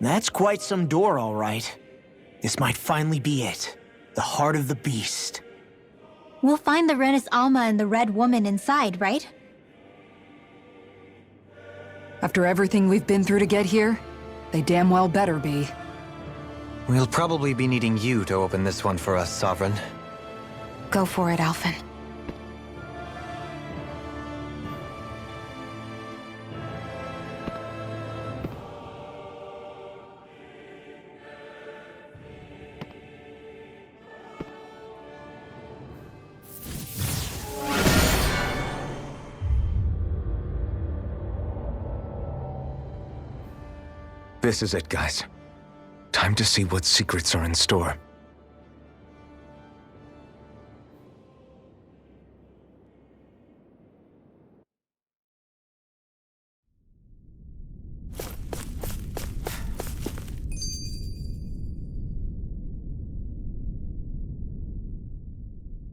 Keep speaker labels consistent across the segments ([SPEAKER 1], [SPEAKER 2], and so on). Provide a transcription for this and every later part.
[SPEAKER 1] That's quite some door, all right. This might finally be it. The heart of the beast.
[SPEAKER 2] We'll find the Rena's Alma and the Red Woman inside, right?
[SPEAKER 3] After everything we've been through to get here, they damn well better be.
[SPEAKER 4] We'll probably be needing you to open this one for us, Sovereign.
[SPEAKER 2] Go for it, Alphen.
[SPEAKER 5] This is it, guys. Time to see what secrets are in store.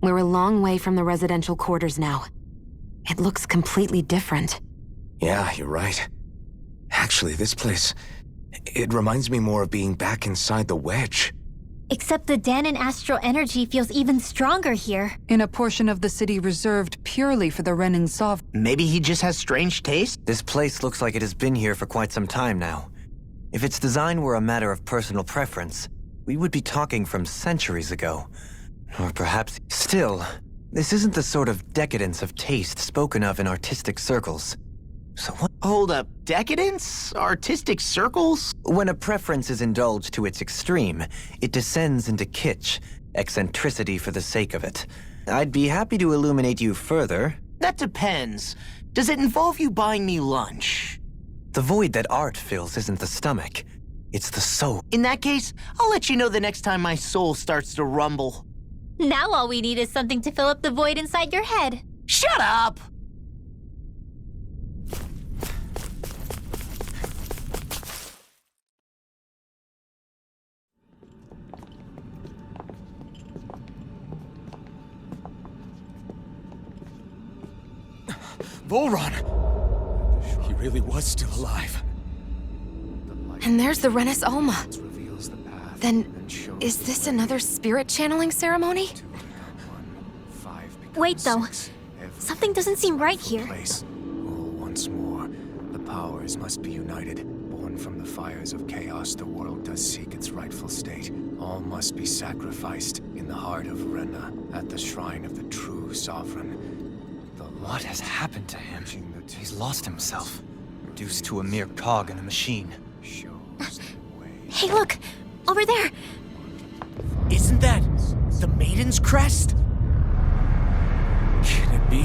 [SPEAKER 6] We're a long way from the residential quarters now. It looks completely different.
[SPEAKER 5] Yeah, you're right. Actually, this place... it reminds me more of being back inside the wedge.
[SPEAKER 2] Except the Dahnan astral energy feels even stronger here.
[SPEAKER 3] In a portion of the city reserved purely for the Renan Sovereign.
[SPEAKER 1] Maybe he just has strange taste?
[SPEAKER 4] This place looks like it has been here for quite some time now. If its design were a matter of personal preference, we would be talking from centuries ago. Or perhaps... Still, this isn't the sort of decadence of taste spoken of in artistic circles. So what?
[SPEAKER 1] Hold up, decadence? Artistic circles?
[SPEAKER 4] When a preference is indulged to its extreme, it descends into kitsch, eccentricity for the sake of it. I'd be happy to illuminate you further.
[SPEAKER 1] That depends. Does it involve you buying me lunch?
[SPEAKER 4] The void that art fills isn't the stomach, it's the soul.
[SPEAKER 1] In that case, I'll let you know the next time my soul starts to rumble.
[SPEAKER 2] Now all we need is something to fill up the void inside your head.
[SPEAKER 1] Shut up!
[SPEAKER 5] Volron! He really was still alive.
[SPEAKER 6] And there's the Rena's Alma. Then, is this another spirit channeling ceremony?
[SPEAKER 2] Wait, though. Something doesn't seem right here.
[SPEAKER 7] Once more, the powers must be united. Born from the fires of chaos, the world does seek its rightful state. All must be sacrificed in the heart of Rena, at the shrine of the true sovereign.
[SPEAKER 4] What has happened to him? He's lost himself, reduced to a mere cog in a machine.
[SPEAKER 2] Hey, look! Over there!
[SPEAKER 1] Isn't that the Maiden's crest?
[SPEAKER 5] Can it be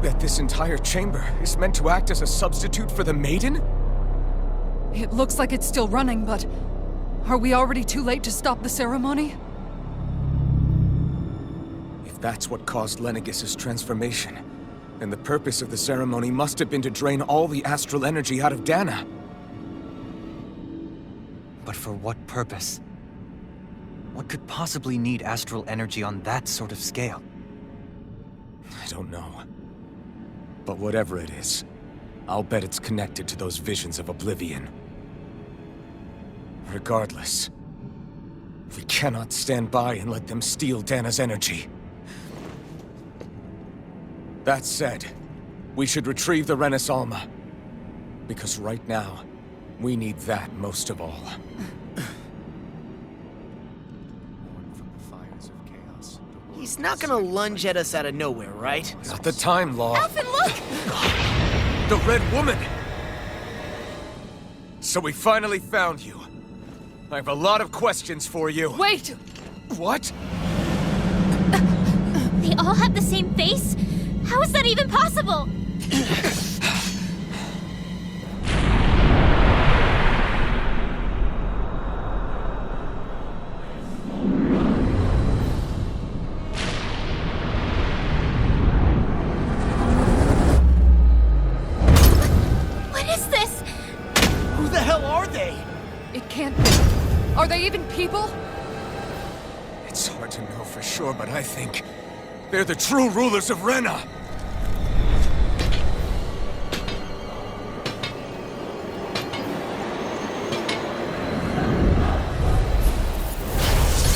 [SPEAKER 5] that this entire chamber is meant to act as a substitute for the Maiden?
[SPEAKER 3] It looks like it's still running, but... are we already too late to stop the ceremony?
[SPEAKER 5] If that's what caused Lenegis' transformation, then the purpose of the ceremony must have been to drain all the astral energy out of Dahna.
[SPEAKER 4] But for what purpose? What could possibly need astral energy on that sort of scale?
[SPEAKER 5] I don't know. But whatever it is, I'll bet it's connected to those visions of oblivion. Regardless, we cannot stand by and let them steal Dahna's energy. That said, we should retrieve the Rena's Alma. Because right now, we need that most of all.
[SPEAKER 1] He's not gonna lunge at us out of nowhere, right?
[SPEAKER 5] Not the time, Law.
[SPEAKER 2] Alphen, look!
[SPEAKER 5] The Red Woman! So we finally found you. I have a lot of questions for you.
[SPEAKER 3] Wait!
[SPEAKER 5] What?
[SPEAKER 2] They all have the same face? How is that even possible? What is this?
[SPEAKER 1] Who the hell are they?
[SPEAKER 3] It can't be. Are they even people?
[SPEAKER 5] It's hard to know for sure, but I think they're the true rulers of Rena.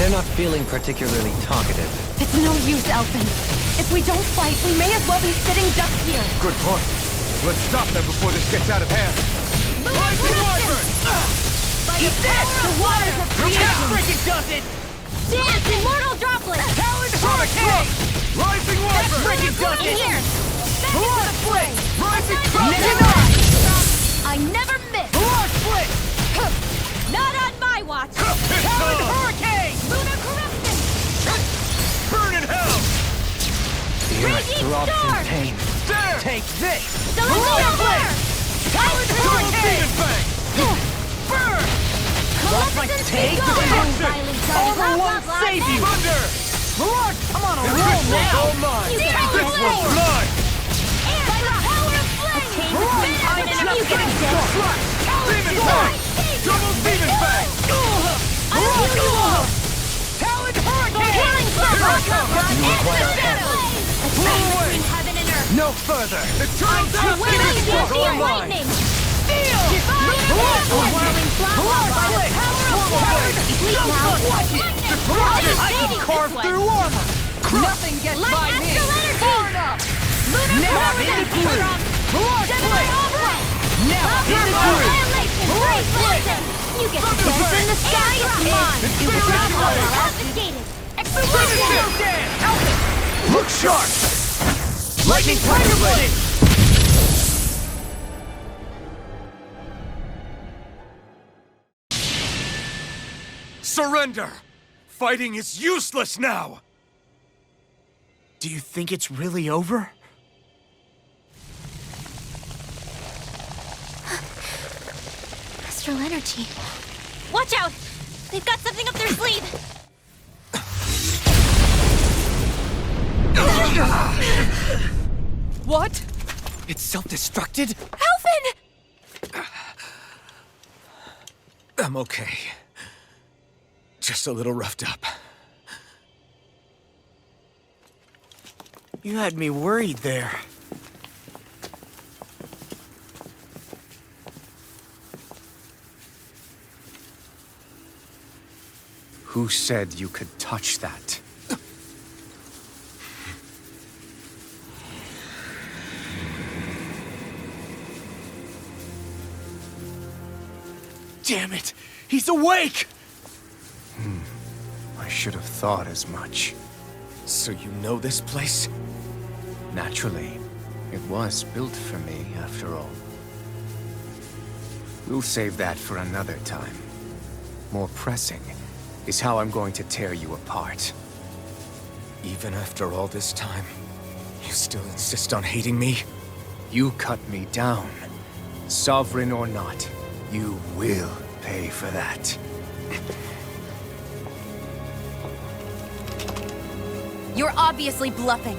[SPEAKER 4] They're not feeling particularly talkative.
[SPEAKER 6] It's no use, Alphen. If we don't fight, we may as well be sitting ducks here.
[SPEAKER 7] Good point. Let's stop them before this gets out of hand.
[SPEAKER 1] Rising Wyvern! Eat this!
[SPEAKER 2] The waters of creation!
[SPEAKER 1] Freaking does it!
[SPEAKER 2] Dance, immortal droplet!
[SPEAKER 1] Talon Hurricane!
[SPEAKER 7] Rising Wyvern!
[SPEAKER 1] Freaking does
[SPEAKER 2] In
[SPEAKER 1] it!
[SPEAKER 2] here!
[SPEAKER 1] Blood Split!
[SPEAKER 7] Rising
[SPEAKER 2] I never miss!
[SPEAKER 1] Blood Split!
[SPEAKER 2] Not on my watch!
[SPEAKER 1] Talon Hurricane!
[SPEAKER 2] Lunar corruption!
[SPEAKER 7] Burn in hell!
[SPEAKER 4] The earth
[SPEAKER 2] Raging
[SPEAKER 4] throbs
[SPEAKER 2] Storm!
[SPEAKER 4] in pain.
[SPEAKER 7] There!
[SPEAKER 1] Take this!
[SPEAKER 2] Celestial Fire!
[SPEAKER 1] Talon Hurricane! Burn!
[SPEAKER 2] Maleficent's
[SPEAKER 1] take
[SPEAKER 2] be
[SPEAKER 1] the
[SPEAKER 2] gone!
[SPEAKER 1] potion! Armor won't save you!
[SPEAKER 7] Thunder!
[SPEAKER 1] Lord, I'm on a roll now!
[SPEAKER 7] All mine!
[SPEAKER 2] You get
[SPEAKER 7] This
[SPEAKER 2] away!
[SPEAKER 7] one's mine!
[SPEAKER 2] Air by the power of flame! You get a death!
[SPEAKER 7] Demon Fang! Double Demon Fang!
[SPEAKER 2] Unusual!
[SPEAKER 1] Talon Hurricane!
[SPEAKER 2] Healing Circle!
[SPEAKER 4] require
[SPEAKER 2] A train between heaven and earth!
[SPEAKER 7] No further! Eternal
[SPEAKER 2] When I
[SPEAKER 7] Destiny!
[SPEAKER 2] dance
[SPEAKER 7] All
[SPEAKER 2] your
[SPEAKER 7] mine!
[SPEAKER 2] lightning! A whirling flower by the power of fire! Sleep now!
[SPEAKER 1] I can carve through armor!
[SPEAKER 3] Nothing gets
[SPEAKER 2] Light
[SPEAKER 3] by me!
[SPEAKER 2] astral energy! Lunar
[SPEAKER 1] Now
[SPEAKER 2] corruption!
[SPEAKER 1] in the groove! Blood
[SPEAKER 2] Gemini
[SPEAKER 1] Split!
[SPEAKER 2] overlay!
[SPEAKER 1] Now in the
[SPEAKER 2] Power
[SPEAKER 1] groove!
[SPEAKER 2] annihilation! Great blessing! You get to dance in the sky! It's mine! Confiscated! Explosion!
[SPEAKER 7] Look sharp!
[SPEAKER 1] Lightning Tiger Blade!
[SPEAKER 7] Surrender! Fighting is useless now!
[SPEAKER 1] Do you think it's really over?
[SPEAKER 2] Astral energy. Watch out! They've got something up their sleeve!
[SPEAKER 3] What?
[SPEAKER 1] It's self-destructed?
[SPEAKER 2] Alphen!
[SPEAKER 5] I'm okay. Just a little roughed up.
[SPEAKER 1] You had me worried there.
[SPEAKER 7] Who said you could touch that?
[SPEAKER 1] Damn it! He's awake!
[SPEAKER 7] I should have thought as much.
[SPEAKER 5] So you know this place?
[SPEAKER 7] Naturally. It was built for me, after all. We'll save that for another time. More pressing is how I'm going to tear you apart.
[SPEAKER 5] Even after all this time, you still insist on hating me?
[SPEAKER 7] You cut me down. Sovereign or not, you will pay for that.
[SPEAKER 6] You're obviously bluffing.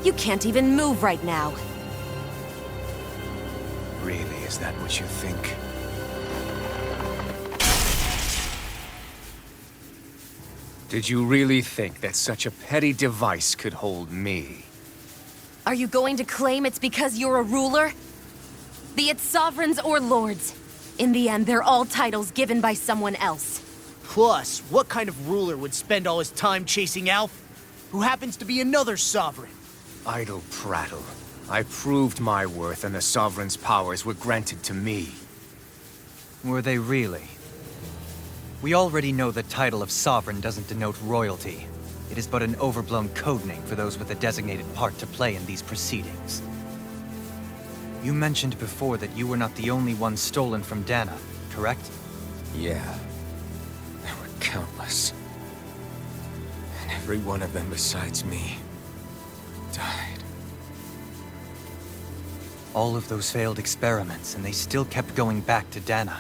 [SPEAKER 6] You can't even move right now.
[SPEAKER 7] Really, is that what you think? Did you really think that such a petty device could hold me?
[SPEAKER 6] Are you going to claim it's because you're a ruler? Be it sovereigns or lords. In the end, they're all titles given by someone else.
[SPEAKER 1] Plus, what kind of ruler would spend all his time chasing Alf, who happens to be another sovereign?
[SPEAKER 7] Idle prattle. I proved my worth and the Sovereign's powers were granted to me.
[SPEAKER 4] Were they really? We already know the title of Sovereign doesn't denote royalty. It is but an overblown codename for those with a designated part to play in these proceedings. You mentioned before that you were not the only one stolen from Dahna, correct?
[SPEAKER 5] Yeah. There were countless. And every one of them besides me died.
[SPEAKER 4] All of those failed experiments, and they still kept going back to Dahna.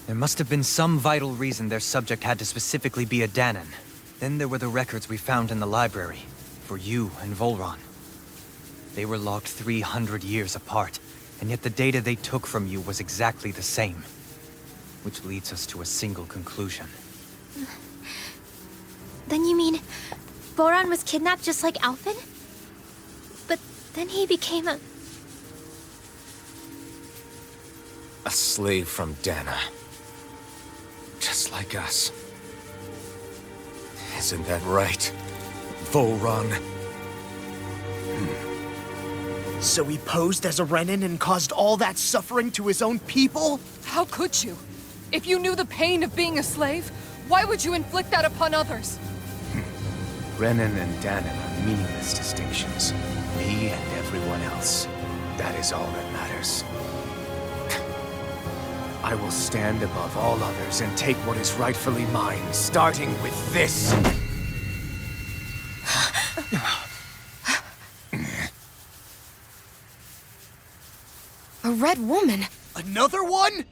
[SPEAKER 4] There must have been some vital reason their subject had to specifically be a Dahnan. Then there were the records we found in the library, for you and Volron. They were logged 300 years apart, and yet the data they took from you was exactly the same. Which leads us to a single conclusion.
[SPEAKER 2] Then you mean Boron was kidnapped just like Alphen? But then he became a
[SPEAKER 5] slave from Dahna. Just like us.
[SPEAKER 7] Isn't that right? Volron.
[SPEAKER 1] So he posed as a Renan and caused all that suffering to his own people?
[SPEAKER 3] How could you? If you knew the pain of being a slave, why would you inflict that upon others?
[SPEAKER 7] Renan and Dahna are meaningless distinctions. Me and everyone else. That is all that matters. I will stand above all others and take what is rightfully mine, starting with this.
[SPEAKER 6] A red woman?
[SPEAKER 1] Another one?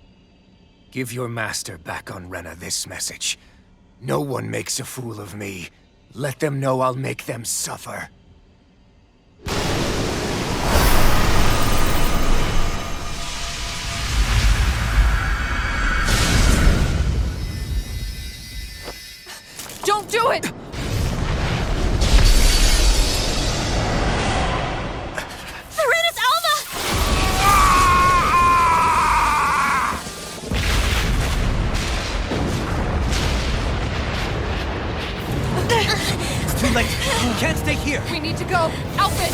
[SPEAKER 7] Give your master back on Rena this message. No one makes a fool of me. Let them know I'll make them suffer.
[SPEAKER 3] Don't do it!
[SPEAKER 2] Serenus Alma!
[SPEAKER 4] It's too late. Can't stay here.
[SPEAKER 3] We need to go! Alphen!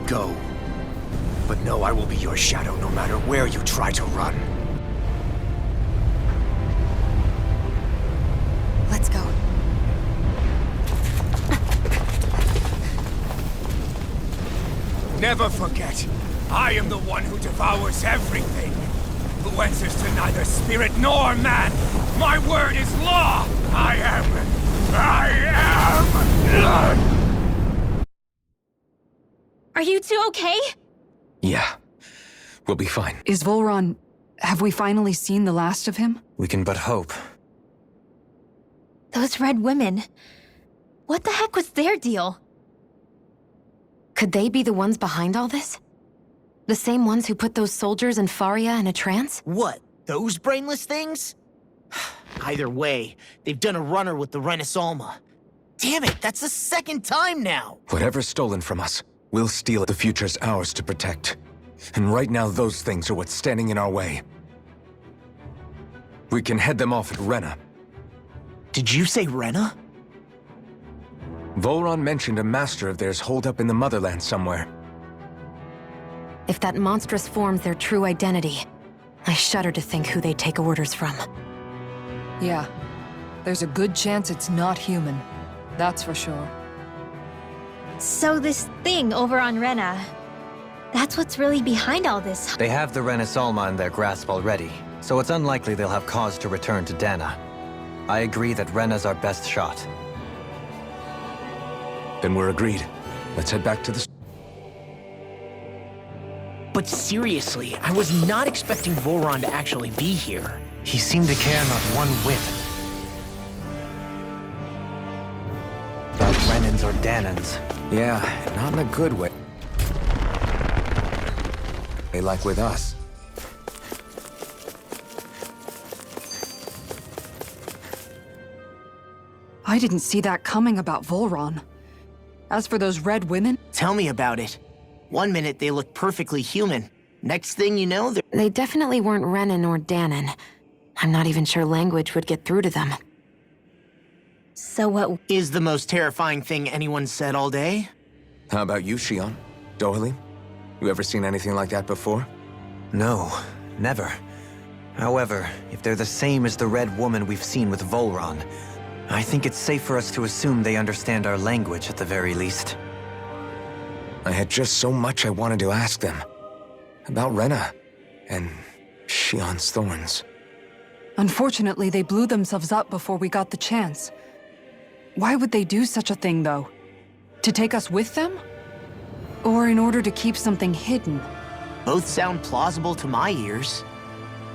[SPEAKER 7] Go. But know I will be your shadow no matter where you try to run.
[SPEAKER 6] Let's go.
[SPEAKER 7] Never forget, I am the one who devours everything. Who answers to neither spirit nor man. My word is law. I am.
[SPEAKER 2] Are you two okay?
[SPEAKER 5] Yeah. We'll be fine.
[SPEAKER 3] Is Volron... have we finally seen the last of him?
[SPEAKER 4] We can but hope.
[SPEAKER 2] Those red women. What the heck was their deal?
[SPEAKER 6] Could they be the ones behind all this? The same ones who put those soldiers in Faria in a trance?
[SPEAKER 1] What, those brainless things? Either way, they've done a runner with the Renis Alma. Damn it, that's the second time now!
[SPEAKER 5] Whatever's stolen from us, we'll steal it. The future's ours to protect. And right now, those things are what's standing in our way. We can head them off at Rena.
[SPEAKER 1] Did you say Rena?
[SPEAKER 5] Volron mentioned a master of theirs holed up in the motherland somewhere.
[SPEAKER 6] If that monstrous form's their true identity, I shudder to think who they take orders from.
[SPEAKER 3] Yeah. There's a good chance it's not human. That's for sure.
[SPEAKER 2] So this thing over on Rena, that's what's really behind all this.
[SPEAKER 4] They have the Renis Alma in their grasp already, so it's unlikely they'll have cause to return to Dahna. I agree that Rena's our best shot.
[SPEAKER 5] Then we're agreed. Let's head back to the...
[SPEAKER 1] But seriously, I was not expecting Volron to actually be here.
[SPEAKER 4] He seemed to care not one whit about Renans or Dahnans.
[SPEAKER 5] Yeah, not in a good way. They like with us.
[SPEAKER 3] I didn't see that coming about Volron. As for those red women...
[SPEAKER 1] Tell me about it. One minute they look perfectly human. Next thing you know, they're...
[SPEAKER 6] They definitely weren't Renan or Dahnan. I'm not even sure language would get through to them.
[SPEAKER 2] So what?
[SPEAKER 1] Is the most terrifying thing anyone said all day?
[SPEAKER 7] How about you, Shionne? Dohalim? You ever seen anything like that before?
[SPEAKER 4] No, never. However, if they're the same as the Red Woman we've seen with Volron, I think it's safe for us to assume they understand our language at the very least.
[SPEAKER 7] I had just so much I wanted to ask them. About Rena, and Shionne's thorns.
[SPEAKER 3] Unfortunately, they blew themselves up before we got the chance. Why would they do such a thing, though? To take us with them? Or in order to keep something hidden?
[SPEAKER 1] Both sound plausible to my ears.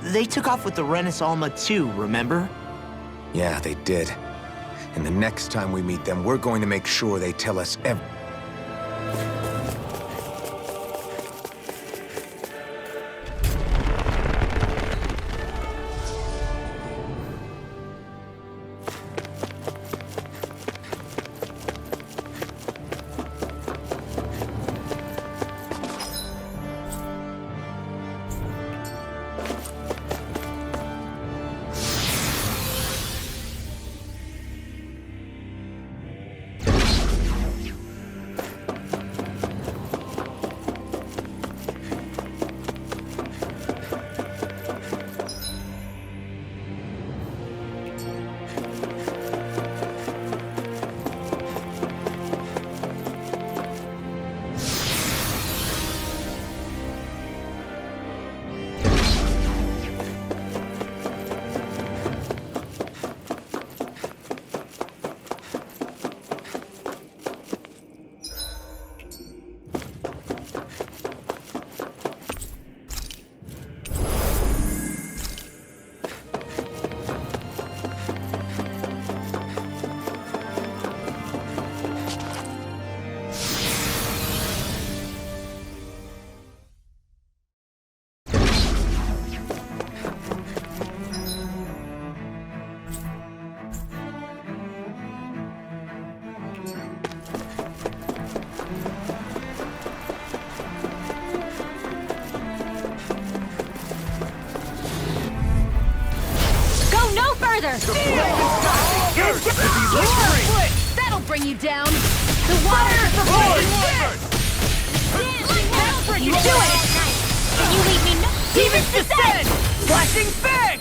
[SPEAKER 1] They took off with the Renis Alma too, remember?
[SPEAKER 7] Yeah, they did. And the next time we meet them, we're going to make sure they tell us
[SPEAKER 6] That'll bring you down. The water is for That'll bring you to it.
[SPEAKER 2] Can you leave me no?
[SPEAKER 1] Demons descend! Flashing fang!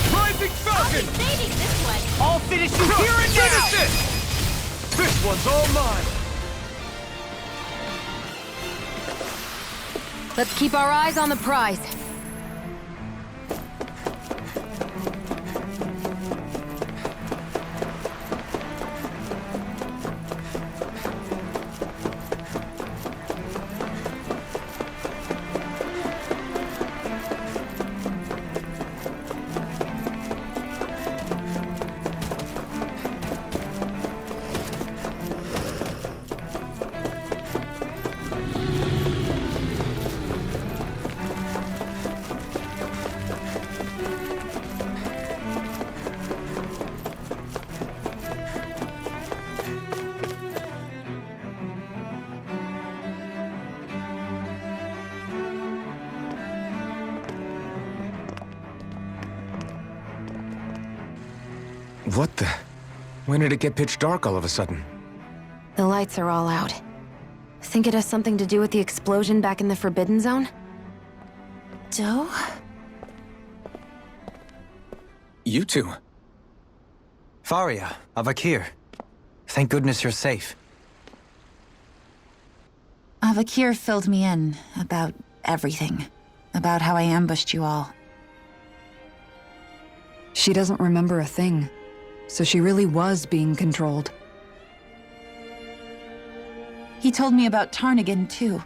[SPEAKER 2] Rising
[SPEAKER 1] Falcon!
[SPEAKER 2] saving this one.
[SPEAKER 1] I'll finish you here and now!
[SPEAKER 5] This one's all mine!
[SPEAKER 6] Let's keep our eyes on the prize.
[SPEAKER 7] What the? When did it get pitch dark all of a sudden?
[SPEAKER 6] The lights are all out. Think it has something to do with the explosion back in the Forbidden Zone?
[SPEAKER 2] Doe?
[SPEAKER 7] You two.
[SPEAKER 4] Faria, Avakir. Thank goodness you're safe.
[SPEAKER 8] Avakir filled me in about everything. About how I ambushed you all.
[SPEAKER 3] She doesn't remember a thing. So she really was being controlled.
[SPEAKER 8] He told me about Tarnigan, too.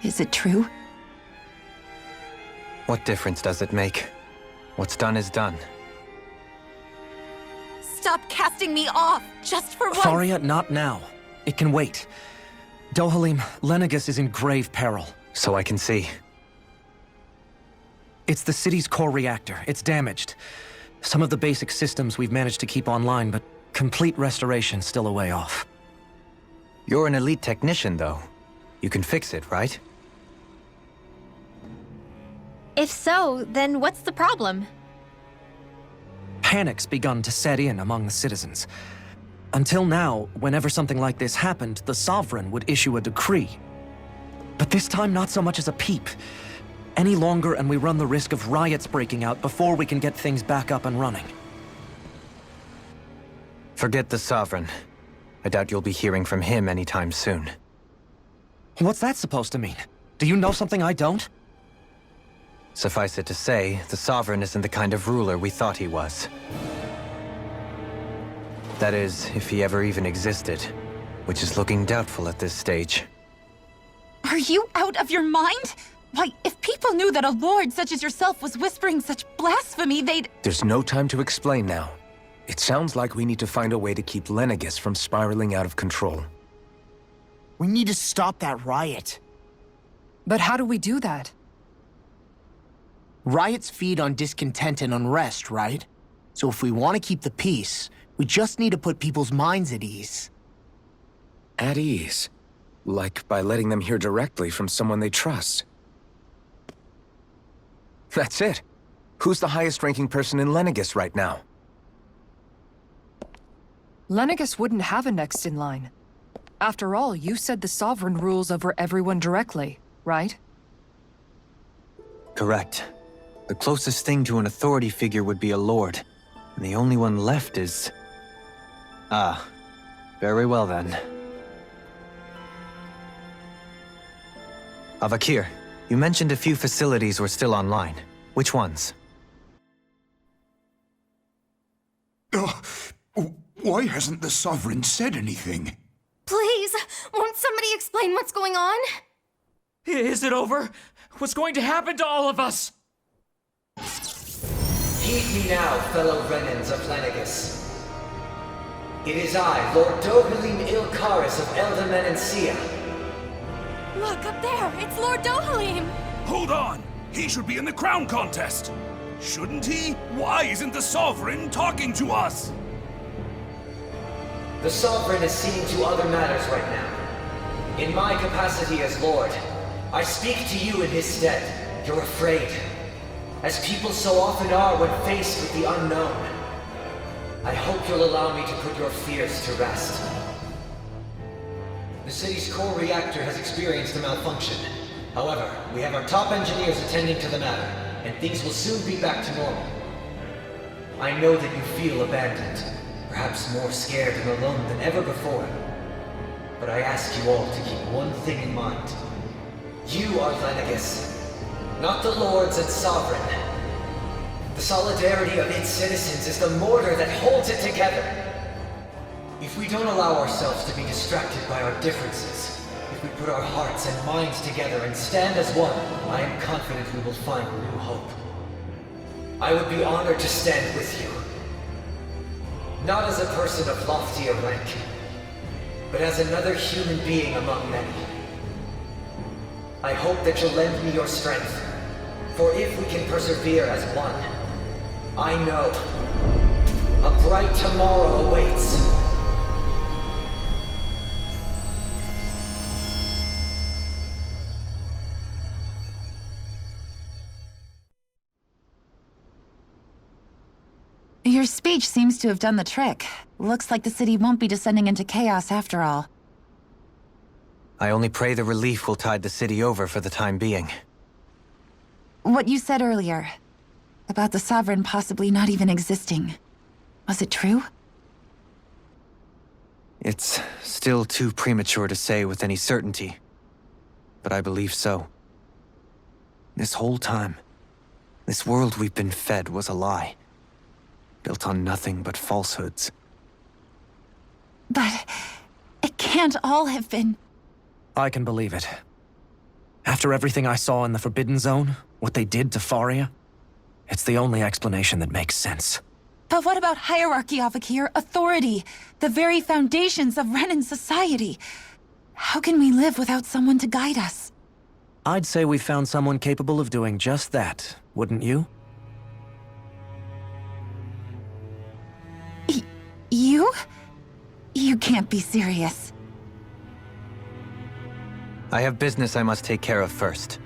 [SPEAKER 8] Is it true?
[SPEAKER 4] What difference does it make? What's done is done.
[SPEAKER 6] Stop casting me off, just for once!
[SPEAKER 9] Faria, not now. It can wait. Dohalim, Lenegis is in grave peril.
[SPEAKER 4] So I can see.
[SPEAKER 9] It's the city's core reactor. It's damaged. Some of the basic systems we've managed to keep online, but complete restoration's still a way off.
[SPEAKER 4] You're an elite technician, though. You can fix it, right?
[SPEAKER 2] If so, then what's the problem?
[SPEAKER 9] Panic's begun to set in among the citizens. Until now, whenever something like this happened, the Sovereign would issue a decree. But this time, not so much as a peep. Any longer, and we run the risk of riots breaking out before we can get things back up and running.
[SPEAKER 4] Forget the Sovereign. I doubt you'll be hearing from him anytime soon.
[SPEAKER 9] What's that supposed to mean? Do you know something I don't?
[SPEAKER 4] Suffice it to say, the Sovereign isn't the kind of ruler we thought he was. That is, if he ever even existed, which is looking doubtful at this stage.
[SPEAKER 8] Are you out of your mind? Why, if people knew that a lord such as yourself was whispering such blasphemy, they'd...
[SPEAKER 7] There's no time to explain now. It sounds like we need to find a way to keep Lenegis from spiraling out of control.
[SPEAKER 1] We need to stop that riot.
[SPEAKER 3] But how do we do that?
[SPEAKER 1] Riots feed on discontent and unrest, right? So if we want to keep the peace, we just need to put people's minds at ease.
[SPEAKER 7] At ease? Like by letting them hear directly from someone they trust. That's it. Who's the highest-ranking person in Lenegis right now?
[SPEAKER 3] Lenegis wouldn't have a next in line. After all, you said the Sovereign rules over everyone directly, right?
[SPEAKER 4] Correct. The closest thing to an authority figure would be a lord, and the only one left is... Ah, very well then. Avakir, you mentioned a few facilities were still online. Which ones?
[SPEAKER 10] Why hasn't the Sovereign said anything?
[SPEAKER 6] Please, won't somebody explain what's going on?
[SPEAKER 11] Is it over? What's going to happen to all of us?
[SPEAKER 12] Heed me now, fellow Renans of Lenegis. It is I, Lord Dohalim Ilkaris of Eldaman and Sia.
[SPEAKER 6] Look, up there! It's Lord Dohalim!
[SPEAKER 10] Hold on! He should be in the crown contest! Shouldn't he? Why isn't the Sovereign talking to us?
[SPEAKER 12] The Sovereign is seeing to other matters right now. In my capacity as Lord, I speak to you in his stead. You're afraid. As people so often are when faced with the unknown. I hope you'll allow me to put your fears to rest. The city's core reactor has experienced a malfunction. However, we have our top engineers attending to the matter, and things will soon be back to normal. I know that you feel abandoned, perhaps more scared and alone than ever before. But I ask you all to keep one thing in mind. You are Lenegis, not the Lords and Sovereign. The solidarity of its citizens is the mortar that holds it together. If we don't allow ourselves to be distracted by our differences, if we put our hearts and minds together and stand as one, I am confident we will find new hope. I would be honored to stand with you. Not as a person of loftier rank, but as another human being among many. I hope that you'll lend me your strength, for if we can persevere as one, I know a bright tomorrow awaits.
[SPEAKER 8] Your speech seems to have done the trick. Looks like the city won't be descending into chaos after all.
[SPEAKER 4] I only pray the relief will tide the city over for the time being.
[SPEAKER 8] What you said earlier, about the Sovereign possibly not even existing, was it true?
[SPEAKER 4] It's still too premature to say with any certainty, but I believe so. This whole time, this world we've been fed was a lie, built on nothing but falsehoods.
[SPEAKER 8] But it can't all have been...
[SPEAKER 9] I can believe it. After everything I saw in the Forbidden Zone, what they did to Faria, it's the only explanation that makes sense.
[SPEAKER 8] But what about hierarchy, Avakir? Authority? The very foundations of Renan society? How can we live without someone to guide us?
[SPEAKER 9] I'd say we found someone capable of doing just that, wouldn't you?
[SPEAKER 8] You? You can't be serious.
[SPEAKER 4] I have business I must take care of first.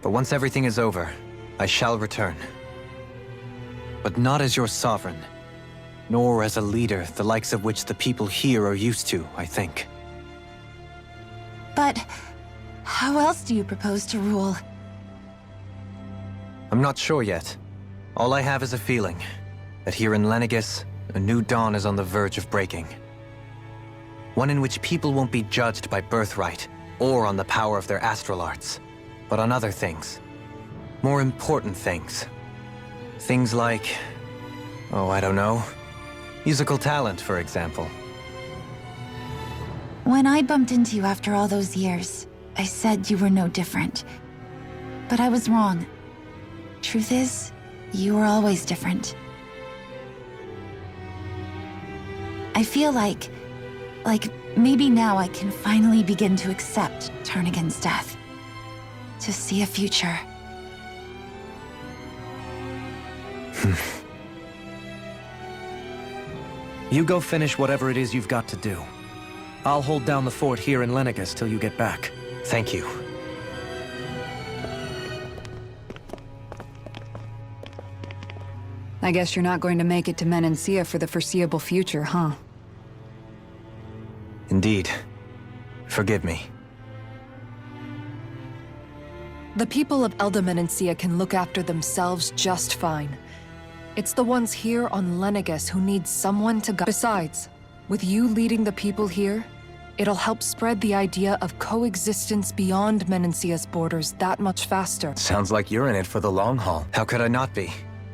[SPEAKER 4] But once everything is over, I shall return. But not as your sovereign, nor as a leader the likes of which the people here are used to, I think.
[SPEAKER 8] But how else do you propose to rule?
[SPEAKER 4] I'm not sure yet. All I have is a feeling that here in Lenegis, a new dawn is on the verge of breaking. One in which people won't be judged by birthright or on the power of their astral arts, but on other things. More important things. Things like, oh, I don't know, musical talent, for example.
[SPEAKER 8] When I bumped into you after all those years, I said you were no different. But I was wrong. Truth is, you were always different. I feel like maybe now I can finally begin to accept Turnagain's death. To see a future.
[SPEAKER 9] You go finish whatever it is you've got to do. I'll hold down the fort here in Lenegis till you get back.
[SPEAKER 4] Thank you.
[SPEAKER 3] I guess you're not going to make it to Menancia for the foreseeable future, huh?
[SPEAKER 4] Indeed. Forgive me.
[SPEAKER 13] The people of Elda Menancia can look after themselves just fine. It's the ones here on Lenegis who need someone to guide. Besides, with you leading the people here, it'll help spread the idea of coexistence beyond Menancia's borders that much faster.
[SPEAKER 5] Sounds like you're in it for the long haul.
[SPEAKER 4] How could I not be,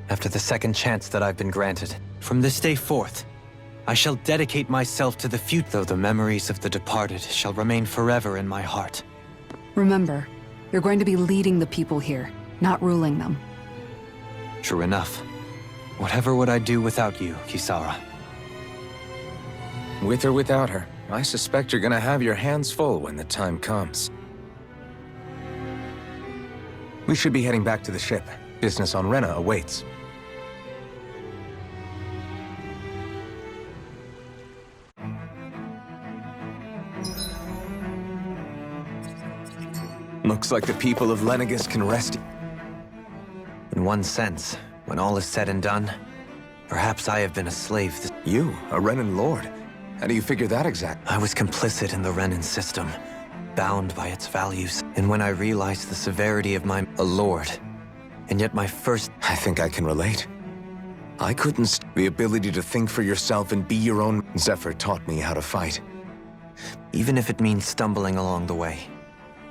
[SPEAKER 4] after the second chance that I've been granted? From this day forth, I shall dedicate myself to the future, though the memories of the departed shall remain forever in my heart.
[SPEAKER 3] Remember, you're going to be leading the people here, not ruling them.
[SPEAKER 4] True enough. Whatever would I do without you, Kisara?
[SPEAKER 5] With or without her, I suspect you're gonna have your hands full when the time comes. We should be heading back to the ship. Business on Rena awaits. Looks like the people of Lenegis can rest.
[SPEAKER 4] In one sense, when all is said and done, perhaps I have been a slave.
[SPEAKER 5] You, a Renan lord? How do you figure that exactly?
[SPEAKER 4] I was complicit in the Renan system, bound by its values. And when I realized the severity of a lord, and yet my first...
[SPEAKER 5] I think I can relate. I couldn't the ability to think for yourself and be your own... Zephyr taught me how to fight.
[SPEAKER 4] Even if it means stumbling along the way.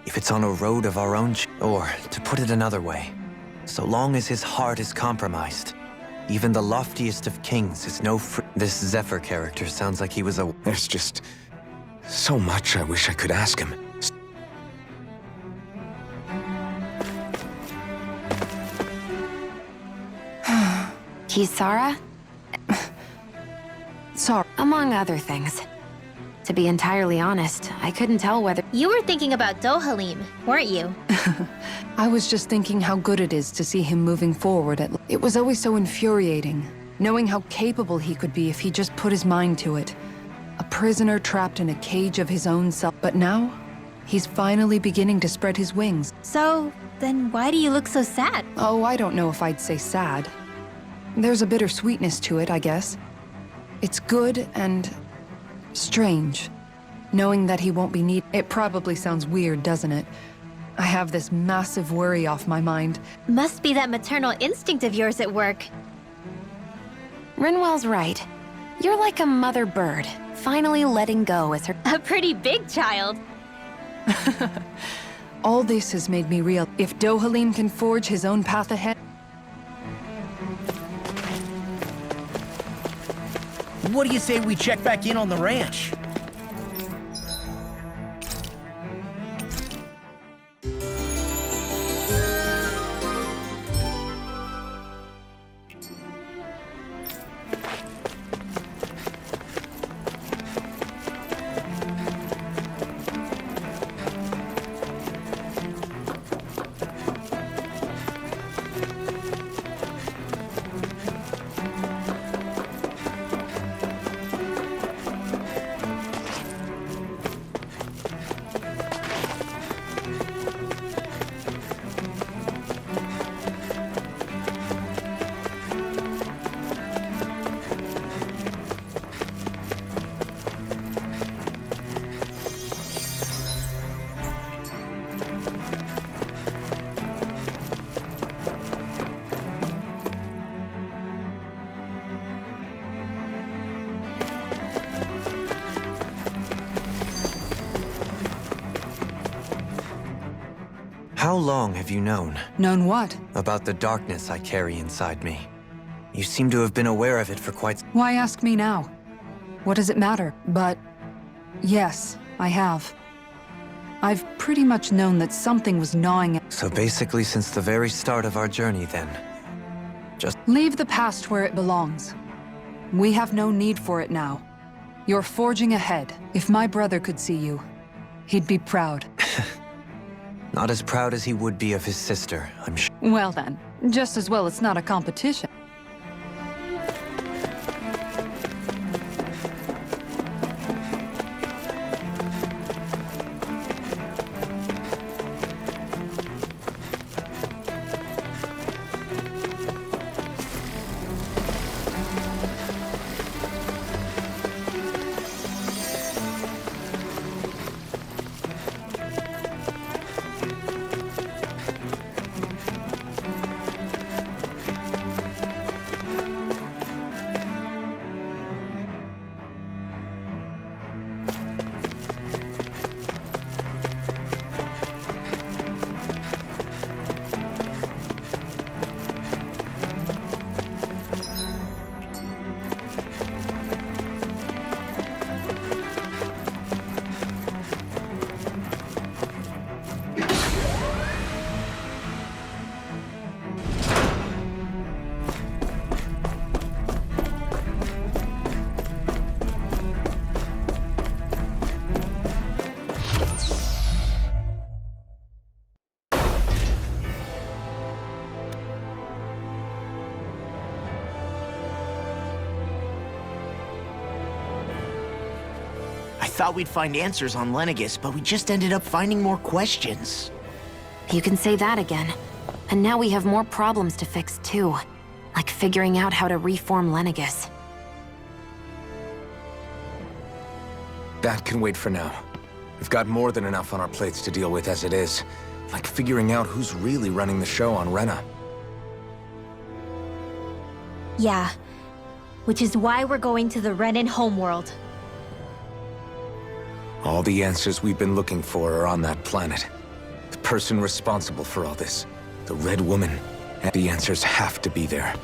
[SPEAKER 4] If it's on a road of our own... Or, to put it another way, so long as his heart is compromised, even the loftiest of kings is no This Zephyr character sounds like he was a...
[SPEAKER 5] There's just so much I wish I could ask him.
[SPEAKER 6] Kisara?
[SPEAKER 3] Sorry.
[SPEAKER 6] Among other things. To be entirely honest, I couldn't tell whether...
[SPEAKER 2] You were thinking about Dohalim, weren't you?
[SPEAKER 3] I was just thinking how good it is to see him moving forward. It was always so infuriating, knowing how capable he could be if he just put his mind to it. A prisoner trapped in a cage of his own self. But now, he's finally beginning to spread his wings.
[SPEAKER 2] So, then why do you look so sad?
[SPEAKER 3] Oh, I don't know if I'd say sad. There's a bittersweetness to it, I guess. It's good and... strange. Knowing that he won't be needed. It probably sounds weird, doesn't it? I have this massive worry off my mind.
[SPEAKER 2] Must be that maternal instinct of yours at work.
[SPEAKER 6] Rinwell's right. You're like a mother bird, finally letting go as her...
[SPEAKER 2] A pretty big child.
[SPEAKER 3] All this has made me real. If Dohalim can forge his own path ahead...
[SPEAKER 1] What do you say we check back in on the ranch?
[SPEAKER 4] How long have you known?
[SPEAKER 3] Known what?
[SPEAKER 4] About the darkness I carry inside me. You seem to have been aware of it for quite...
[SPEAKER 3] Why ask me now? What does it matter? But... yes, I have. I've pretty much known that something was gnawing at...
[SPEAKER 4] So basically since the very start of our journey, then. Just...
[SPEAKER 3] Leave the past where it belongs. We have no need for it now. You're forging ahead. If my brother could see you, he'd be proud.
[SPEAKER 4] Not as proud as he would be of his sister, I'm sure.
[SPEAKER 3] Well then, just as well it's not a competition.
[SPEAKER 1] I thought we'd find answers on Lenegis, but we just ended up finding more questions.
[SPEAKER 6] You can say that again. And now we have more problems to fix, too. Like figuring out how to reform Lenegis.
[SPEAKER 5] That can wait for now. We've got more than enough on our plates to deal with as it is. Like figuring out who's really running the show on Rena.
[SPEAKER 2] Yeah. Which is why we're going to the Renan homeworld.
[SPEAKER 5] All the answers we've been looking for are on that planet. The person responsible for all this, the Red Woman, and the answers have to be there.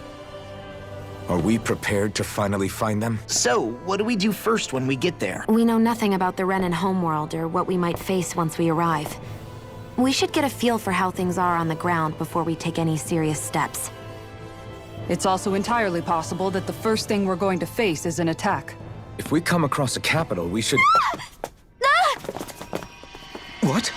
[SPEAKER 5] Are we prepared to finally find them?
[SPEAKER 1] So, what do we do first when we get there?
[SPEAKER 6] We know nothing about the Renan homeworld or what we might face once we arrive. We should get a feel for how things are on the ground before we take any serious steps.
[SPEAKER 3] It's also entirely possible that the first thing we're going to face is an attack.
[SPEAKER 5] If we come across a capital, we should... What?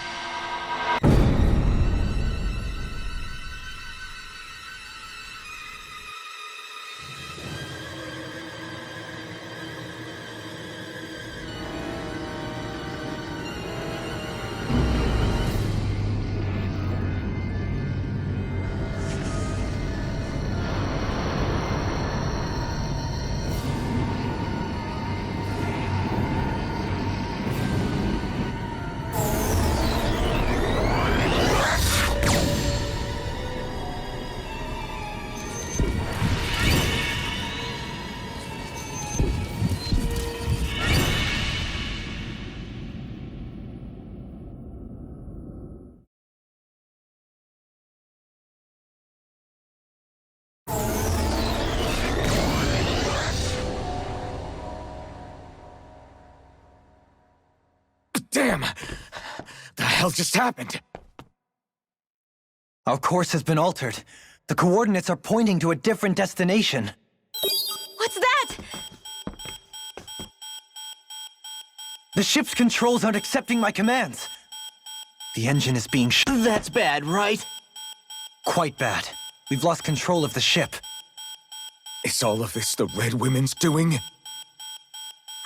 [SPEAKER 5] Damn! The hell just happened?
[SPEAKER 4] Our course has been altered. The coordinates are pointing to a different destination.
[SPEAKER 6] What's that?
[SPEAKER 4] The ship's controls aren't accepting my commands. The engine is being
[SPEAKER 1] That's bad, right?
[SPEAKER 4] Quite bad. We've lost control of the ship.
[SPEAKER 5] Is all of this the Red Women's doing?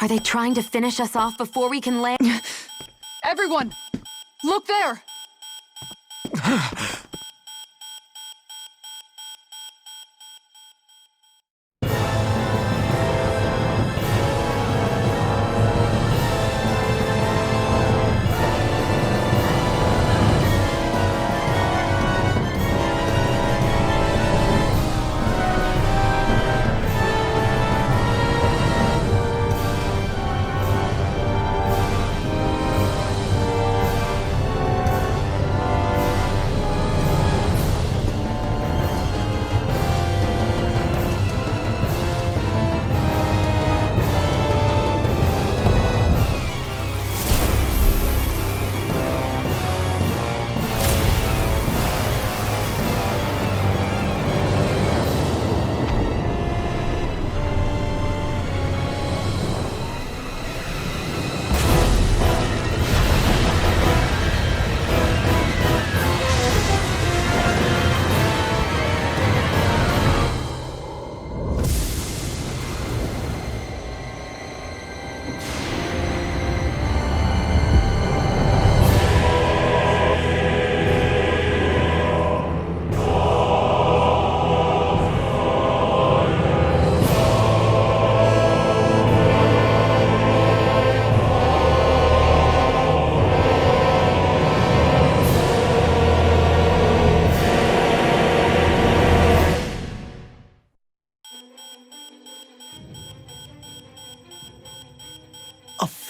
[SPEAKER 6] Are they trying to finish us off before we can land?
[SPEAKER 3] Everyone! Look there!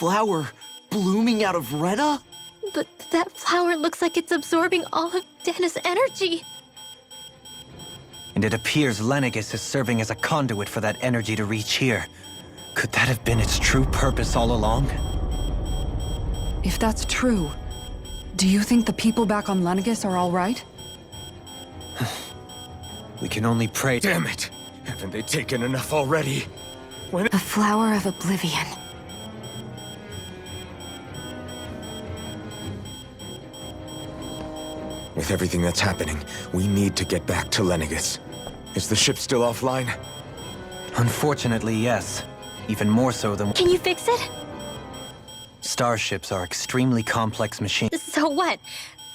[SPEAKER 1] flower blooming out of Rena?
[SPEAKER 2] But that flower looks like it's absorbing all of Dahna's energy.
[SPEAKER 4] And it appears Lenegis is serving as a conduit for that energy to reach here. Could that have been its true purpose all along?
[SPEAKER 3] If that's true, do you think the people back on Lenegis are all right?
[SPEAKER 4] We can only pray.
[SPEAKER 5] Damn it! Haven't they taken enough already?
[SPEAKER 6] The flower of oblivion.
[SPEAKER 5] With everything that's happening, we need to get back to Lenegis. Is the ship still offline?
[SPEAKER 4] Unfortunately, yes. Even more so than...
[SPEAKER 2] Can you fix it?
[SPEAKER 4] Starships are extremely complex machines.
[SPEAKER 2] So what?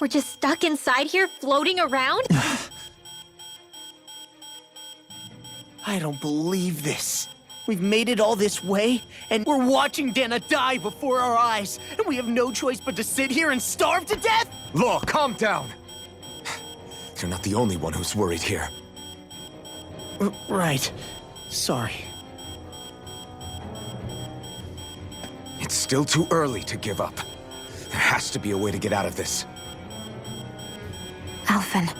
[SPEAKER 2] We're just stuck inside here, floating around?
[SPEAKER 1] I don't believe this. We've made it all this way, and we're watching Dahna die before our eyes, and we have no choice but to sit here and starve to death?
[SPEAKER 5] Law, calm down! You're not the only one who's worried here.
[SPEAKER 1] Right. Sorry.
[SPEAKER 5] It's still too early to give up. There has to be a way to get out of this.
[SPEAKER 6] Alphen.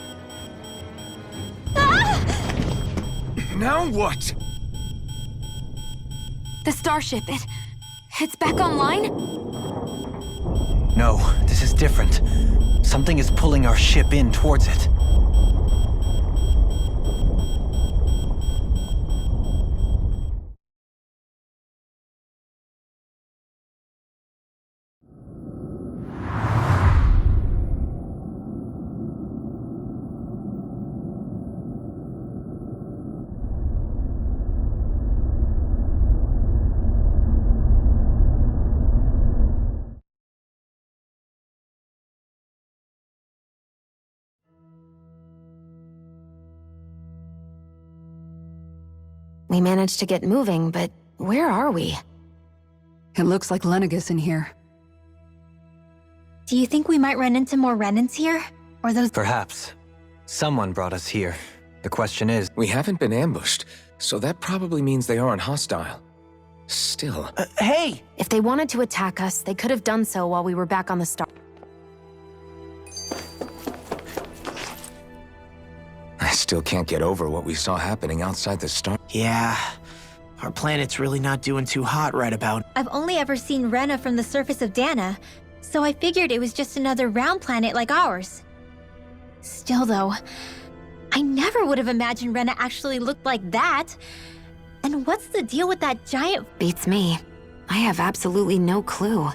[SPEAKER 5] Now what?
[SPEAKER 6] The starship, it's back online?
[SPEAKER 4] No, this is different. Something is pulling our ship in towards it.
[SPEAKER 6] We managed to get moving, but where are we?
[SPEAKER 3] It looks like Lenegis in here.
[SPEAKER 2] Do you think we might run into more Renans here? Or those—
[SPEAKER 4] Perhaps. Someone brought us here. The question is...
[SPEAKER 5] We haven't been ambushed, so that probably means they aren't hostile. Still...
[SPEAKER 1] Hey!
[SPEAKER 6] If they wanted to attack us, they could have done so while we were back on the star.
[SPEAKER 5] I still can't get over what we saw happening outside the star.
[SPEAKER 1] Yeah, our planet's really not doing too hot right about.
[SPEAKER 2] I've only ever seen Rena from the surface of Dahna, so I figured it was just another round planet like ours. Still though, I never would have imagined Rena actually looked like that. And what's the deal with that giant—
[SPEAKER 6] Beats me. I have absolutely no clue.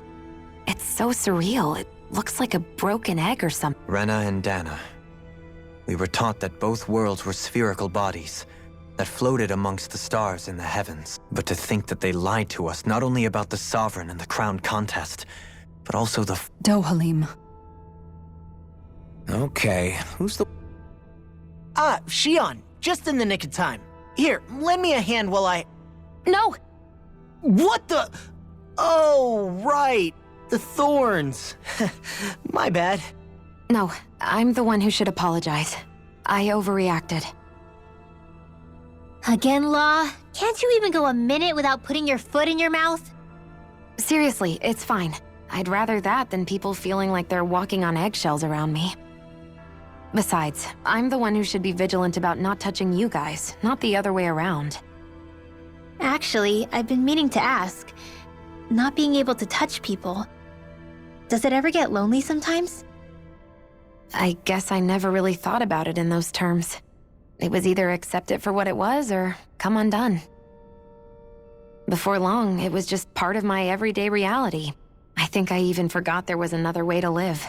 [SPEAKER 6] It's so surreal. It looks like a broken egg or something.
[SPEAKER 4] Rena and Dahna. We were taught that both worlds were spherical bodies that floated amongst the stars in the heavens. But to think that they lied to us not only about the Sovereign and the crown contest, but also the...
[SPEAKER 3] Dohalim.
[SPEAKER 5] Okay, who's the...
[SPEAKER 1] Shionne, just in the nick of time. Here, lend me a hand while I...
[SPEAKER 6] No!
[SPEAKER 1] What the... Oh, right. The thorns. My bad.
[SPEAKER 6] No, I'm the one who should apologize. I overreacted.
[SPEAKER 2] Again, Law? Can't you even go a minute without putting your foot in your mouth?
[SPEAKER 6] Seriously, it's fine. I'd rather that than people feeling like they're walking on eggshells around me. Besides, I'm the one who should be vigilant about not touching you guys, not the other way around.
[SPEAKER 2] Actually, I've been meaning to ask. Not being able to touch people, does it ever get lonely sometimes?
[SPEAKER 6] I guess I never really thought about it in those terms. It was either accept it for what it was or come undone. Before long, it was just part of my everyday reality. I think I even forgot there was another way to live.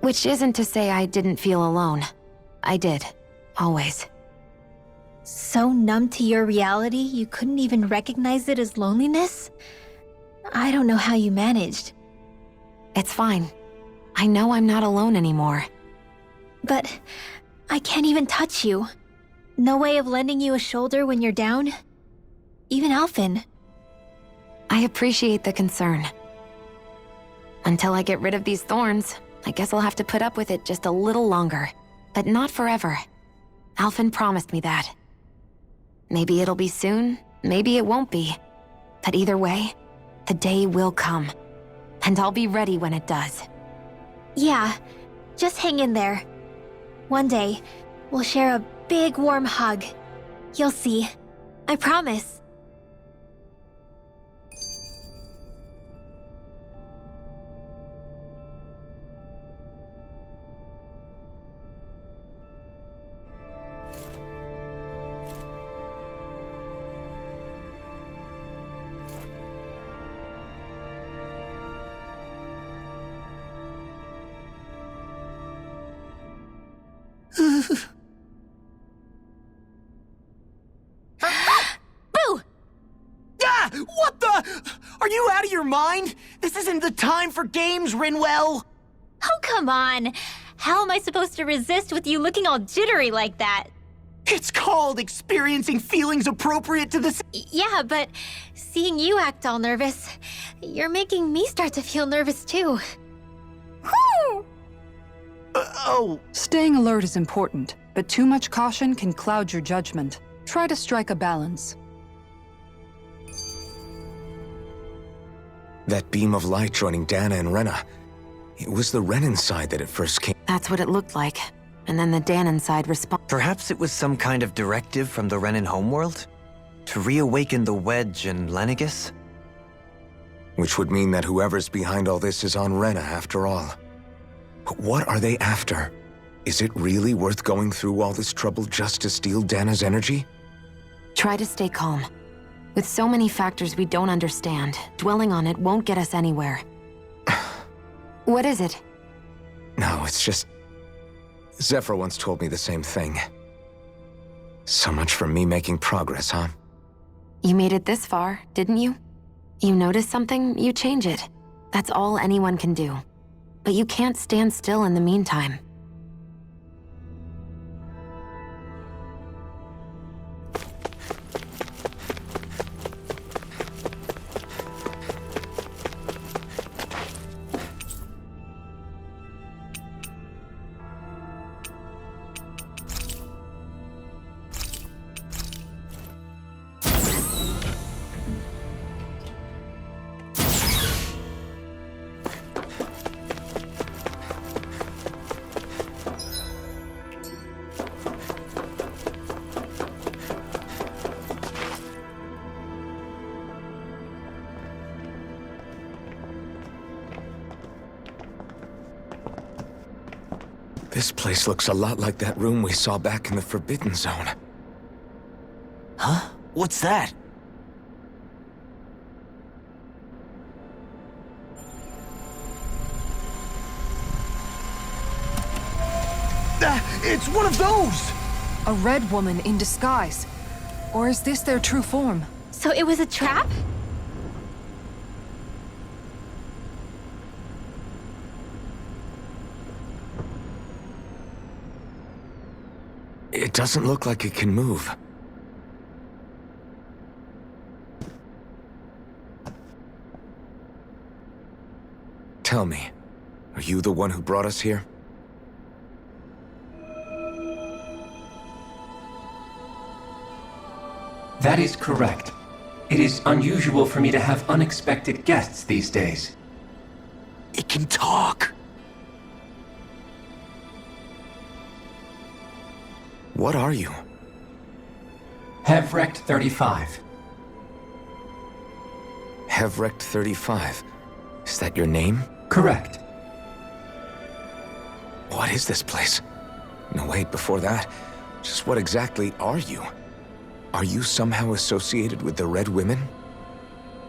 [SPEAKER 6] Which isn't to say I didn't feel alone. I did. Always.
[SPEAKER 2] So numb to your reality, you couldn't even recognize it as loneliness? I don't know how you managed.
[SPEAKER 6] It's fine. I know I'm not alone anymore.
[SPEAKER 2] But I can't even touch you. No way of lending you a shoulder when you're down? Even Alphen.
[SPEAKER 6] I appreciate the concern. Until I get rid of these thorns, I guess I'll have to put up with it just a little longer. But not forever. Alphen promised me that. Maybe it'll be soon, maybe it won't be. But either way, The day will come. And I'll be ready when it does.
[SPEAKER 2] Yeah, just hang in there. One day, we'll share a big warm hug. You'll see. I promise. Boo!
[SPEAKER 1] Ah! What the? Are you out of your mind? This isn't the time for games, Rinwell!
[SPEAKER 2] Oh, come on. How am I supposed to resist with you looking all jittery like that?
[SPEAKER 1] It's called experiencing feelings appropriate to this.
[SPEAKER 2] Yeah, but seeing you act all nervous, you're making me start to feel nervous too.
[SPEAKER 1] Oh.
[SPEAKER 3] Staying alert is important, but too much caution can cloud your judgment. Try to strike a balance.
[SPEAKER 5] That beam of light joining Dahna and Rena. It was the Renan side that at first came.
[SPEAKER 6] That's what it looked like. And then the Dahnan side responded.
[SPEAKER 4] Perhaps it was some kind of directive from the Renan homeworld? To reawaken the Wedge and Lenegis?
[SPEAKER 5] Which would mean that whoever's behind all this is on Rena after all. But what are they after? Is it really worth going through all this trouble just to steal Dahna's energy?
[SPEAKER 6] Try to stay calm. With so many factors we don't understand, dwelling on it won't get us anywhere. What is it?
[SPEAKER 5] No, it's just... Zephyr once told me the same thing. So much for me making progress, huh?
[SPEAKER 6] You made it this far, didn't you? You notice something, you change it. That's all anyone can do. But you can't stand still in the meantime.
[SPEAKER 5] This place looks a lot like that room we saw back in the Forbidden Zone.
[SPEAKER 1] Huh? What's that? It's one of those!
[SPEAKER 13] A red woman in disguise. Or is this their true form?
[SPEAKER 2] So it was a trap?
[SPEAKER 5] It doesn't look like it can move. Tell me, are you the one who brought us here?
[SPEAKER 14] That is correct. It is unusual for me to have unexpected guests these days.
[SPEAKER 1] It can talk.
[SPEAKER 5] What are you?
[SPEAKER 14] Hevrect 35.
[SPEAKER 5] Hevrect 35. Is that your name?
[SPEAKER 14] Correct.
[SPEAKER 5] What is this place? No, wait, before that, just what exactly are you? Are you somehow associated with the Red Women?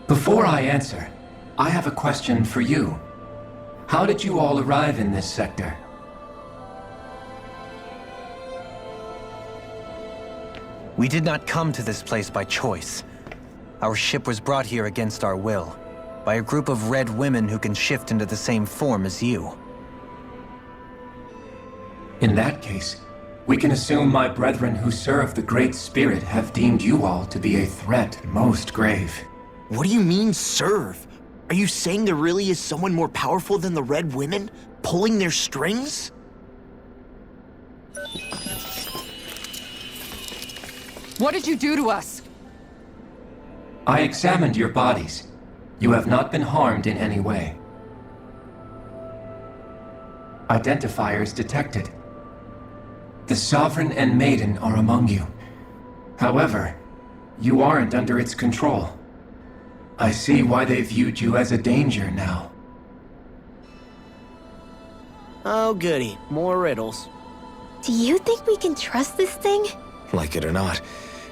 [SPEAKER 14] Before I answer, I have a question for you. How did you all arrive in this sector?
[SPEAKER 4] We did not come to this place by choice. Our ship was brought here against our will, by a group of red women who can shift into the same form as you.
[SPEAKER 14] In that case, we can assume my brethren who serve the Great Spirit have deemed you all to be a threat most grave.
[SPEAKER 1] What do you mean, serve? Are you saying there really is someone more powerful than the Red Women, pulling their strings?
[SPEAKER 3] What did you do to us?
[SPEAKER 14] I examined your bodies. You have not been harmed in any way. Identifiers detected. The Sovereign and Maiden are among you. However, you aren't under its control. I see why they viewed you as a danger now.
[SPEAKER 1] Oh goody, more riddles.
[SPEAKER 2] Do you think we can trust this thing?
[SPEAKER 5] Like it or not,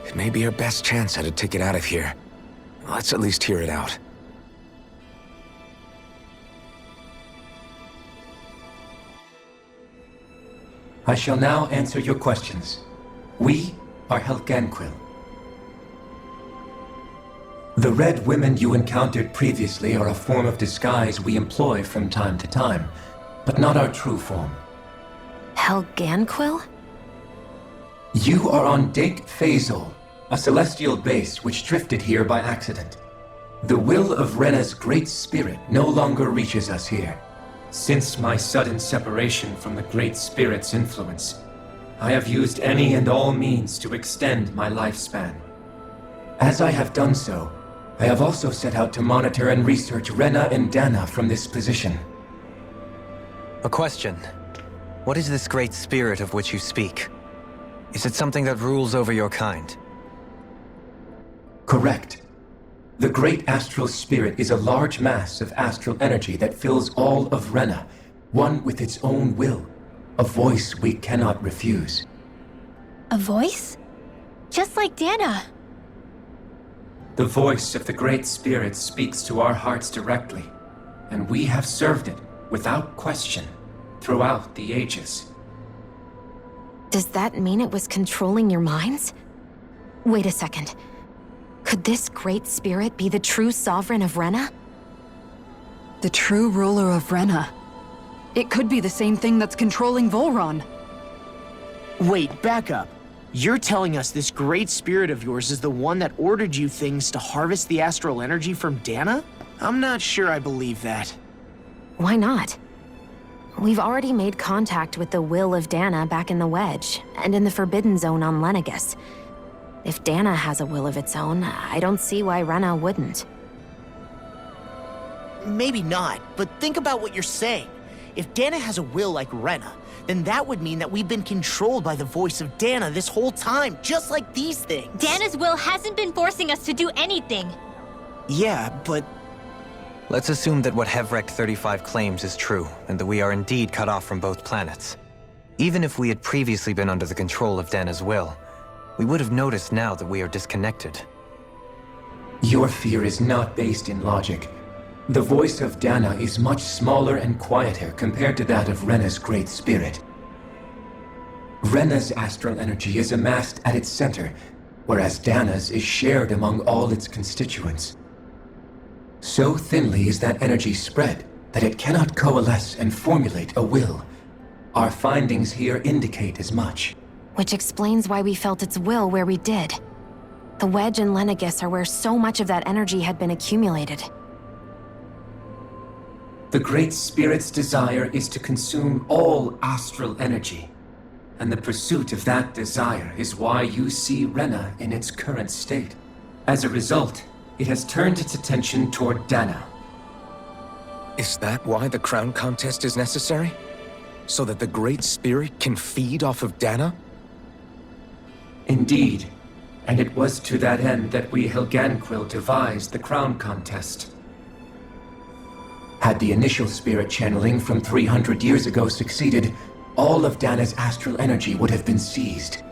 [SPEAKER 5] it may be our best chance at a ticket out of here. Let's at least hear it out.
[SPEAKER 14] I shall now answer your questions. We are Helganquil. The red women you encountered previously are a form of disguise we employ from time to time, but not our true form.
[SPEAKER 6] Helganquil?
[SPEAKER 14] You are on Dake Phasol, a celestial base which drifted here by accident. The will of Rena's great spirit no longer reaches us here. Since my sudden separation from the Great Spirit's influence, I have used any and all means to extend my lifespan. As I have done so, I have also set out to monitor and research Rena and Dahna from this position.
[SPEAKER 4] A question. What is this Great Spirit of which you speak? Is it something that rules over your kind?
[SPEAKER 14] Correct. The Great Astral Spirit is a large mass of astral energy that fills all of Rena, one with its own will, a voice we cannot refuse.
[SPEAKER 2] A voice? Just like Dahna.
[SPEAKER 14] The voice of the Great Spirit speaks to our hearts directly, and we have served it, without question, throughout the ages.
[SPEAKER 6] Does that mean it was controlling your minds? Wait a second. Could this Great Spirit be the true Sovereign of Rena?
[SPEAKER 3] The true ruler of Rena. It could be the same thing that's controlling Volron.
[SPEAKER 1] Wait, back up. You're telling us this great spirit of yours is the one that ordered you things to harvest the astral energy from Dahna? I'm not sure I believe that.
[SPEAKER 6] Why not? We've already made contact with the will of Dahna back in the Wedge, and in the Forbidden Zone on Lenegus. If Dahna has a will of its own, I don't see why Rena wouldn't.
[SPEAKER 1] Maybe not, but think about what you're saying. If Dahna has a will like Rena, then that would mean that we've been controlled by the voice of Dahna this whole time, just like these things.
[SPEAKER 2] Dana's will hasn't been forcing us to do anything.
[SPEAKER 1] Yeah, but...
[SPEAKER 4] Let's assume that what Hevrect 35 claims is true, and that we are indeed cut off from both planets. Even if we had previously been under the control of Dahna's will, we would have noticed now that we are disconnected.
[SPEAKER 14] Your fear is not based in logic. The voice of Dahna is much smaller and quieter compared to that of Rena's Great Spirit. Rena's astral energy is amassed at its center, whereas Dahna's is shared among all its constituents. So thinly is that energy spread that it cannot coalesce and formulate a will. Our findings here indicate as much.
[SPEAKER 6] Which explains why we felt its will where we did. The Wedge and Lenegus are where so much of that energy had been accumulated.
[SPEAKER 14] The Great Spirit's desire is to consume all astral energy. And the pursuit of that desire is why you see Rena in its current state. As a result, it has turned its attention toward Dahna.
[SPEAKER 5] Is that why the crown contest is necessary? So that the Great Spirit can feed off of Dahna?
[SPEAKER 14] Indeed. And it was to that end that we Helganquil devised the crown contest. Had the initial spirit channeling from 300 years ago succeeded, all of Dahna's astral energy would have been seized.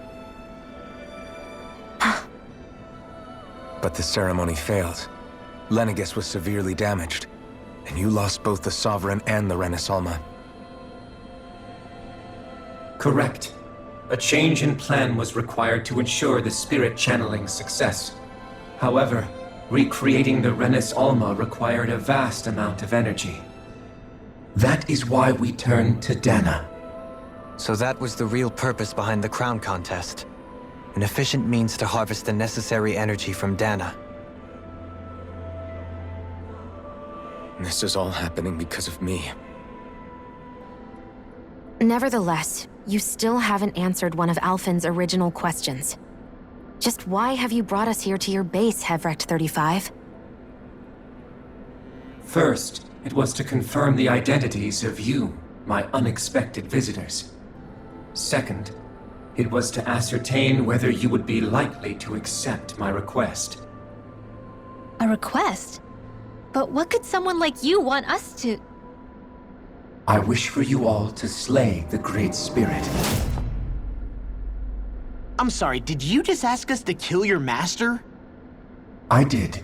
[SPEAKER 5] But the ceremony failed. Lenegus was severely damaged, and you lost both the Sovereign and the Renasalma.
[SPEAKER 14] Correct. A change in plan was required to ensure the spirit channeling's success. However, recreating the Renis Alma required a vast amount of energy. That is why we turned to Dahna.
[SPEAKER 4] So that was the real purpose behind the crown contest. An efficient means to harvest the necessary energy from Dahna.
[SPEAKER 5] This is all happening because of me.
[SPEAKER 6] Nevertheless, you still haven't answered one of Alphen's original questions. Just why have you brought us here to your base, Hevrect 35?
[SPEAKER 14] First, it was to confirm the identities of you, my unexpected visitors. Second, it was to ascertain whether you would be likely to accept my request.
[SPEAKER 2] A request? But what could someone like you want us to...
[SPEAKER 14] I wish for you all to slay the Great Spirit.
[SPEAKER 1] I'm sorry, did you just ask us to kill your master?
[SPEAKER 14] I did.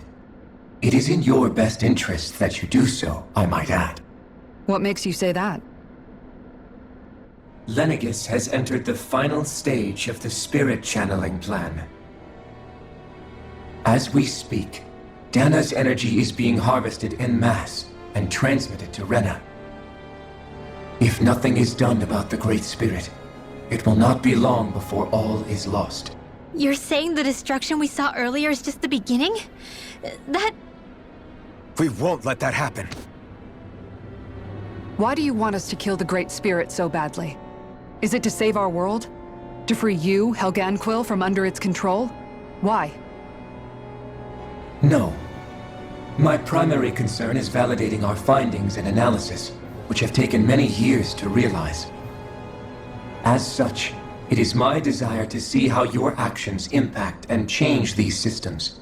[SPEAKER 14] It is in your best interest that you do so, I might add.
[SPEAKER 3] What makes you say that?
[SPEAKER 14] Lenegis has entered the final stage of the spirit channeling plan. As we speak, Dahna's energy is being harvested en masse and transmitted to Rena. If nothing is done about the Great Spirit, it will not be long before all is lost.
[SPEAKER 2] You're saying the destruction we saw earlier is just the beginning? That...
[SPEAKER 5] We won't let that happen.
[SPEAKER 3] Why do you want us to kill the Great Spirit so badly? Is it to save our world? To free you, Helganquil, from under its control? Why?
[SPEAKER 14] No. My primary concern is validating our findings and analysis, which have taken many years to realize. As such, it is my desire to see how your actions impact and change these systems.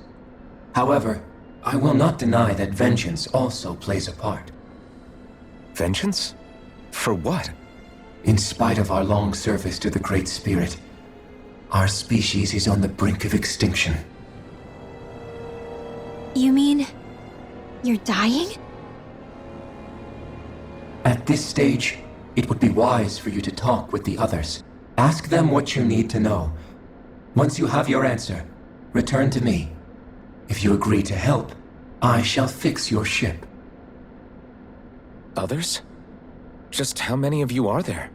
[SPEAKER 14] However, I will not deny that vengeance also plays a part.
[SPEAKER 5] Vengeance? For what?
[SPEAKER 14] In spite of our long service to the Great Spirit, our species is on the brink of extinction.
[SPEAKER 2] You mean... you're dying?
[SPEAKER 14] At this stage, it would be wise for you to talk with the others. Ask them what you need to know. Once you have your answer, return to me. If you agree to help, I shall fix your ship.
[SPEAKER 5] Others? Just how many of you are there?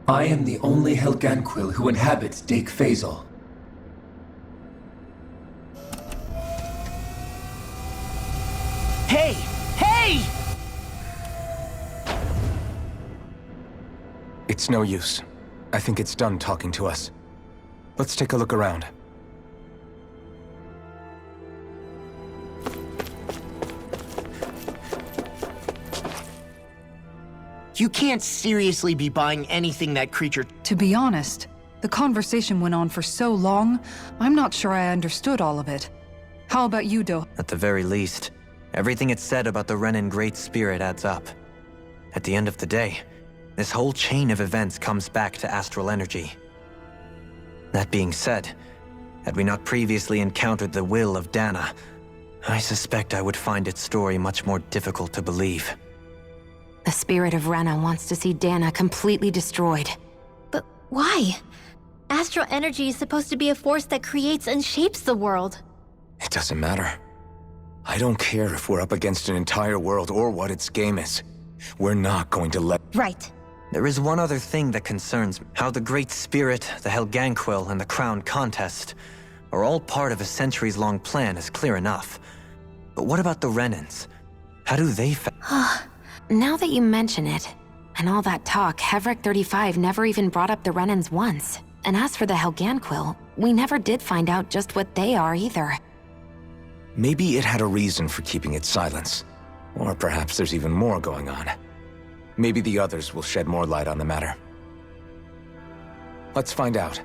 [SPEAKER 14] I am the only Helganquil who inhabits Dake Faisal.
[SPEAKER 1] Hey! Hey!
[SPEAKER 5] It's no use. I think it's done talking to us. Let's take a look around.
[SPEAKER 1] You can't seriously be buying anything that creature...
[SPEAKER 3] To be honest, the conversation went on for so long, I'm not sure I understood all of it. How about you, Do?
[SPEAKER 4] At the very least, everything it said about the Renan Great Spirit adds up. At the end of the day, this whole chain of events comes back to astral energy. That being said, had we not previously encountered the will of Dahna, I suspect I would find its story much more difficult to believe.
[SPEAKER 6] The spirit of Rena wants to see Dahna completely destroyed.
[SPEAKER 2] But why? Astral energy is supposed to be a force that creates and shapes the world.
[SPEAKER 5] It doesn't matter. I don't care if we're up against an entire world or what its game is. We're not going to let...
[SPEAKER 2] Right.
[SPEAKER 4] There is one other thing that concerns me. How the Great Spirit, the Helganquil, and the Crown Contest are all part of a centuries-long plan is clear enough. But what about the Renans? How do they
[SPEAKER 6] Now that you mention it, and all that talk, Hevric 35 never even brought up the Renans once. And as for the Helganquil, we never did find out just what they are either.
[SPEAKER 5] Maybe it had a reason for keeping its silence. Or perhaps there's even more going on. Maybe the others will shed more light on the matter. Let's find out.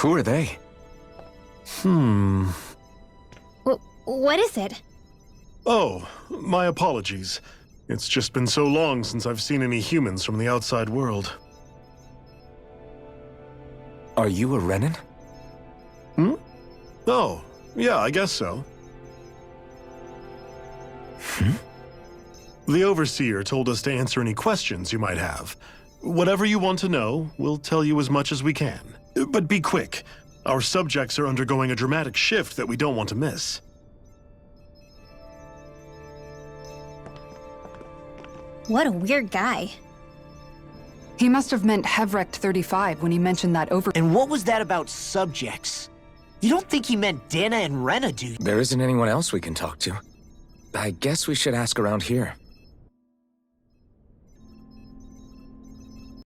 [SPEAKER 5] Who are they?
[SPEAKER 2] What is it?
[SPEAKER 15] Oh, my apologies. It's just been so long since I've seen any humans from the outside world.
[SPEAKER 5] Are you a Renan?
[SPEAKER 15] Oh, yeah, I guess so. The Overseer told us to answer any questions you might have. Whatever you want to know, we'll tell you as much as we can. But be quick. Our subjects are undergoing a dramatic shift that we don't want to miss.
[SPEAKER 2] What a weird guy.
[SPEAKER 3] He must have meant Hevrect 35 when he mentioned that over-
[SPEAKER 1] And what was that about subjects? You don't think he meant Dahna and Rena, do you?
[SPEAKER 5] There isn't anyone else we can talk to. I guess we should ask around here.